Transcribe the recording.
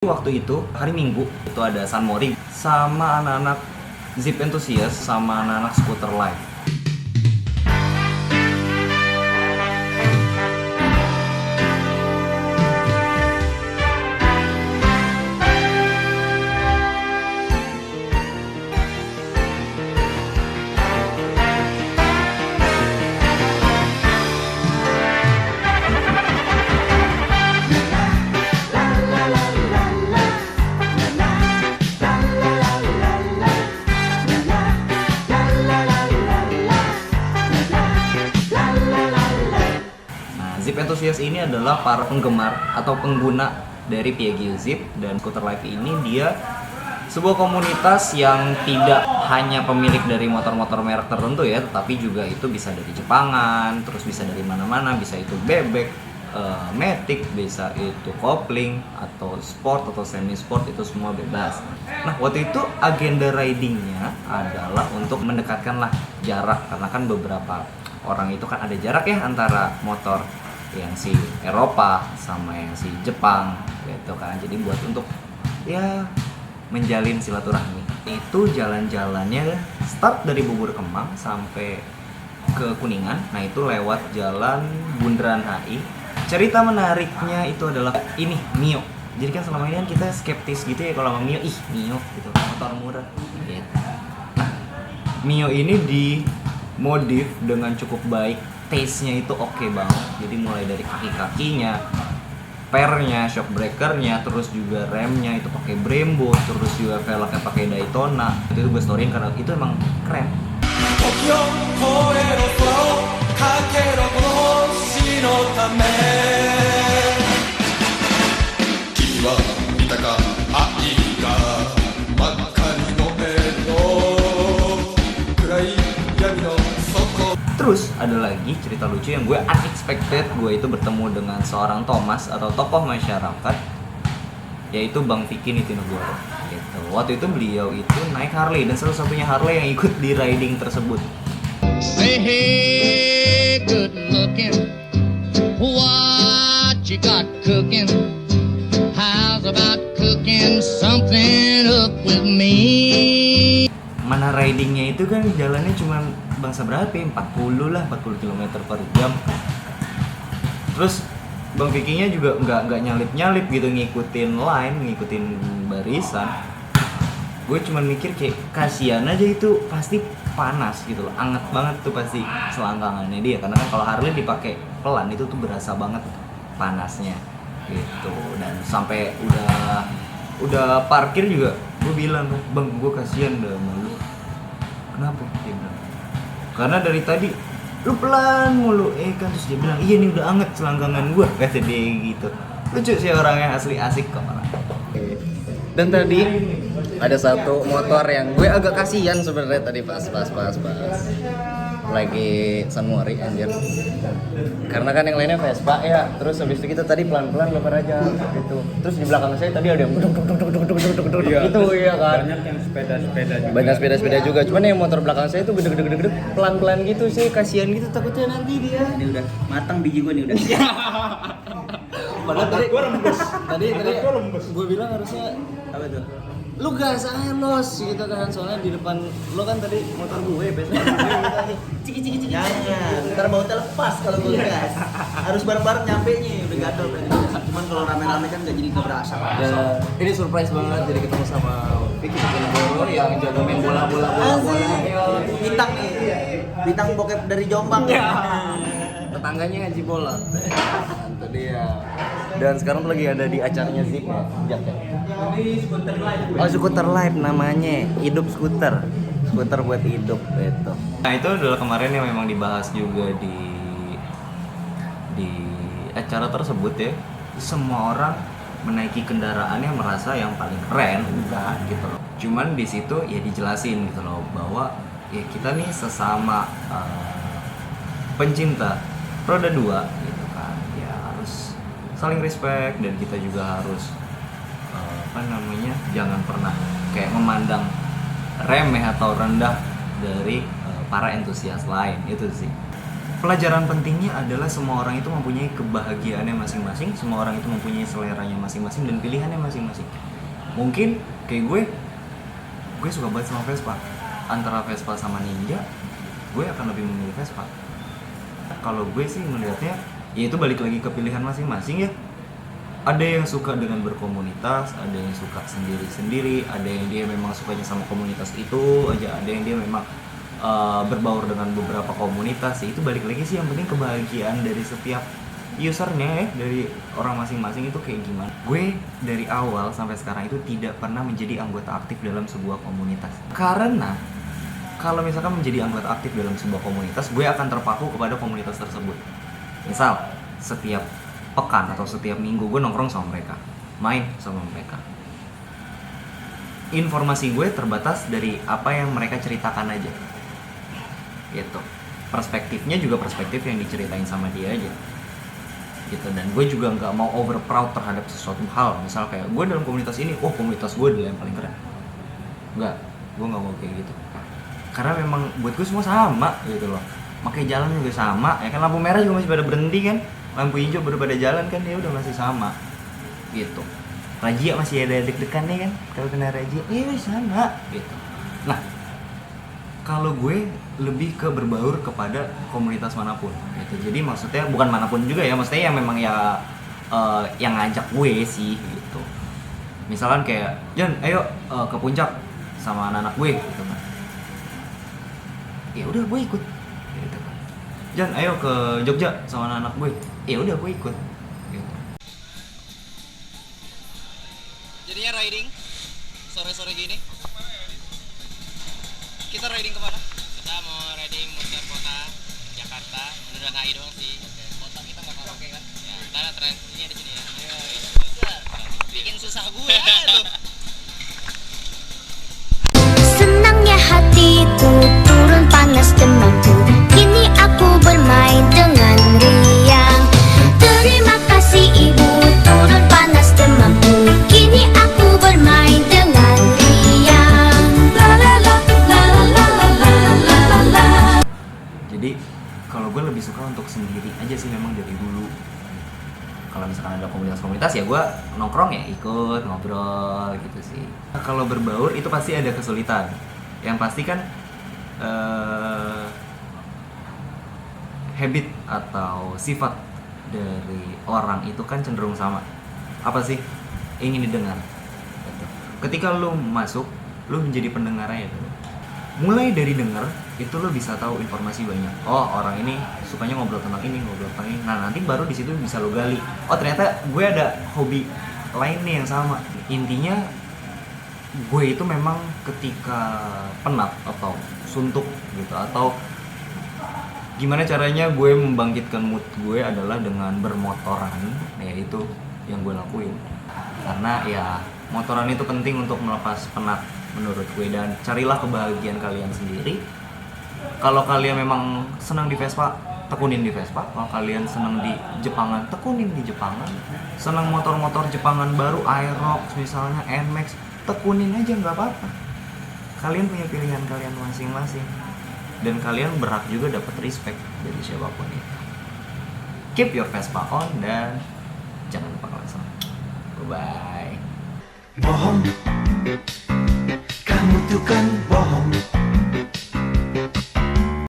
Waktu itu hari Minggu itu ada San Mori sama anak-anak Zip Enthusiast sama anak-anak Scooter Life. Zip Enthusiast ini adalah para penggemar atau pengguna dari Piaggio Zip, dan Scooter Life ini dia sebuah komunitas yang tidak hanya pemilik dari motor-motor merek tertentu ya, tetapi juga itu bisa dari Jepangan, terus bisa dari mana-mana, bisa itu bebek, matic, bisa itu kopling atau sport atau semi sport, itu semua bebas. Nah, waktu itu agenda ridingnya adalah untuk mendekatkanlah jarak, karena kan beberapa orang itu kan ada jarak ya antara motor yang si Eropa sama yang si Jepang gitu kan. Jadi buat untuk ya menjalin silaturahmi. Itu jalan-jalannya start dari Bubur Kemang sampai ke Kuningan. Nah, itu lewat jalan Bundaran HI. Cerita menariknya itu adalah ini Mio. Jadi kan selama ini kan kita skeptis gitu ya kalau sama Mio, Mio gitu, motor murah gitu. Nah, Mio ini dimodif dengan cukup baik. Taste-nya itu oke banget. Jadi mulai dari kaki-kakinya, pernya, shock breakernya, terus juga remnya itu pakai Brembo, terus juga velgnya pakai Daytona. Itu gue storyin karena itu emang keren. Terus ada lagi cerita lucu yang gue unexpected. Gue itu bertemu dengan seorang Thomas atau tokoh masyarakat, yaitu Bang Vicky Nitinegoro gitu. Waktu itu beliau itu naik Harley, dan salah satunya Harley yang ikut di riding tersebut. Say hey, good looking, what you got cooking? How's about cooking something up with me? Mana ridingnya itu kan jalannya cuma bangsa berapa ya? 40 lah, 40 km per jam. Terus Bang Vicky-nya juga nggak nyalip-nyalip gitu, ngikutin line, ngikutin barisan. Gue cuma mikir kayak kasihan aja, itu pasti panas gitu loh, anget banget tuh pasti selangkangannya dia, karena kan kalau Harley dipakai pelan itu tuh berasa banget panasnya gitu. Dan sampai udah parkir juga gue bilang, Bang, gue kasihan dah sama lu. Kenapa? Dia bilang, karena dari tadi lu pelan mulu kan. Terus dia bilang, iya nih udah anget selangkangan gue, kata dia gitu. Lucu sih orangnya, asli asik kok orang. Dan tadi ada satu motor yang gue agak kasihan sebenarnya tadi pas lagi San Mori anjir. Karena kan yang lainnya Vespa ya, terus habis itu kita tadi pelan-pelan lebar aja gitu. Terus di belakang saya tadi ada yang gitu ya kan. Banyak yang sepeda-sepeda juga. Banyak sepeda-sepeda juga. Cuman yang motor belakang saya itu gede-gede pelan-pelan gitu sih, kasihan gitu, takutnya nanti dia. Ini udah matang biji gue nih udah. Padahal tadi gue rembes. Tadi gue rembes. gue bilang harusnya Apa tuh? lu gas aja los gitu kan, soalnya di depan lo kan tadi motor gue biasanya ciki. Jangan, ntar bautnya lepas kalau gue gas. Harus bareng-bareng nyampe nya, udah gatel berarti. Cuman kalau rame-rame kan gak jadi keberasa. Dan ini surprise banget, jadi ketemu sama Vicky Nitinegoro yang jago main bola. Bintang nih, bintang bokep dari Jombang. Tetangganya ngaji bola. Itu dia. Dan sekarang tuh lagi ada di acaranya Zip ya, Jak ya. Ini Scooter Life. Oh, Scooter Life namanya, hidup skuter buat hidup gitu. Nah, itu adalah kemarin yang memang dibahas juga di acara tersebut ya. Semua orang menaiki kendaraannya merasa yang paling keren, enggak gitu loh. Cuman di situ ya dijelasin gitu loh bahwa ya kita nih sesama pencinta roda 2 gitu kan. Ya harus saling respect, dan kita juga harus jangan pernah kayak memandang remeh atau rendah dari para entusias lain, itu sih. pelajaran pentingnya adalah semua orang itu mempunyai kebahagiaannya masing-masing, semua orang itu mempunyai seleranya masing-masing dan pilihannya masing-masing. Mungkin kayak gue suka banget sama Vespa. Antara Vespa sama Ninja, gue akan lebih memilih Vespa. Kalau gue sih melihatnya, ya itu balik lagi ke pilihan masing-masing ya. Ada yang suka dengan berkomunitas, ada yang suka sendiri-sendiri, ada yang dia memang sukanya sama komunitas itu aja, ada yang dia memang berbaur dengan beberapa komunitas. Ya itu balik lagi sih, yang penting kebahagiaan dari setiap usernya ya, dari orang masing-masing itu kayak gimana. Gue dari awal sampai sekarang itu tidak pernah menjadi anggota aktif dalam sebuah komunitas, karena kalau misalkan menjadi anggota aktif dalam sebuah komunitas, gue akan terpaku kepada komunitas tersebut. Misal setiap pekan atau setiap minggu gue nongkrong sama mereka, main sama mereka, informasi gue terbatas dari apa yang mereka ceritakan aja gitu. Perspektifnya juga perspektif yang diceritain sama dia aja gitu. Dan gue juga nggak mau over proud terhadap sesuatu hal. Misal kayak gue dalam komunitas ini, oh komunitas gue adalah yang paling keren. Enggak, gue nggak mau kayak gitu. Karena memang buat gue semua sama gitu loh. Pakai jalan juga sama, ya kan, lampu merah juga masih pada berhenti kan, lampu hijau baru pada jalan kan, ya udah masih sama gitu. Razia masih ada deg-degan nih kan, kalau kena razia, ya sama gitu. Nah, kalau gue lebih ke berbaur kepada komunitas manapun gitu. Jadi maksudnya bukan manapun juga ya, maksudnya yang memang ya yang ngajak gue sih gitu. Misalkan kayak, Jan, ayo ke puncak sama anak-anak gue gitu kan. Ya udah gue ikut gitu kan. Jan, ayo ke Jogja sama anak-anak gue. Ya udah gue ikut gitu. Jadinya riding sore-sore gini. Kita riding kemana? Kita mau riding muter kota Jakarta, Bundaran HI doang sih. Kota kita nggak karaoke kan? Ya, ntar tren ini ada sini ya. Bikin susah gue tuh. Senangnya hatiku turun panas demamku, kini aku bermain dengan riang. Terima kasih ibu, turun panas demamku, kini aku bermain dengan riang. La la la la la la la la la. Jadi kalau gue lebih suka untuk sendiri aja sih memang dari dulu. Kalau misalkan ada komunitas-komunitas ya gue nongkrong ya ikut ngobrol gitu sih. Nah, kalau berbaur itu pasti ada kesulitan. Yang pasti kan habit atau sifat dari orang itu kan cenderung sama. Apa sih? Ingin didengar. Gitu. Ketika lu masuk, lu menjadi pendengarnya itu. Mulai dari denger itu lo bisa tahu informasi banyak. Oh, orang ini sukanya ngobrol tentang ini, ngobrol tentang ini. Nah, nanti baru di situ bisa lo gali. Oh, ternyata gue ada hobi lain nih yang sama. Intinya gue itu memang ketika penat atau suntuk gitu, atau gimana caranya gue membangkitkan mood gue adalah dengan bermotoran. Ya itu yang gue lakuin. Karena ya motoran itu penting untuk melepas penat menurut gue, dan carilah kebahagiaan kalian sendiri. Kalau kalian memang senang di Vespa, tekunin di Vespa. Kalau kalian senang di Jepangan, tekunin di Jepangan. Senang motor-motor Jepangan baru, Aerox misalnya, NMAX, tekunin aja, nggak apa-apa. Kalian punya pilihan kalian masing-masing, dan kalian berhak juga dapat respect dari siapapun itu. Keep your Vespa on dan jangan lupa klakson. Bye bye. Bohong, kamu tuh kan bohong.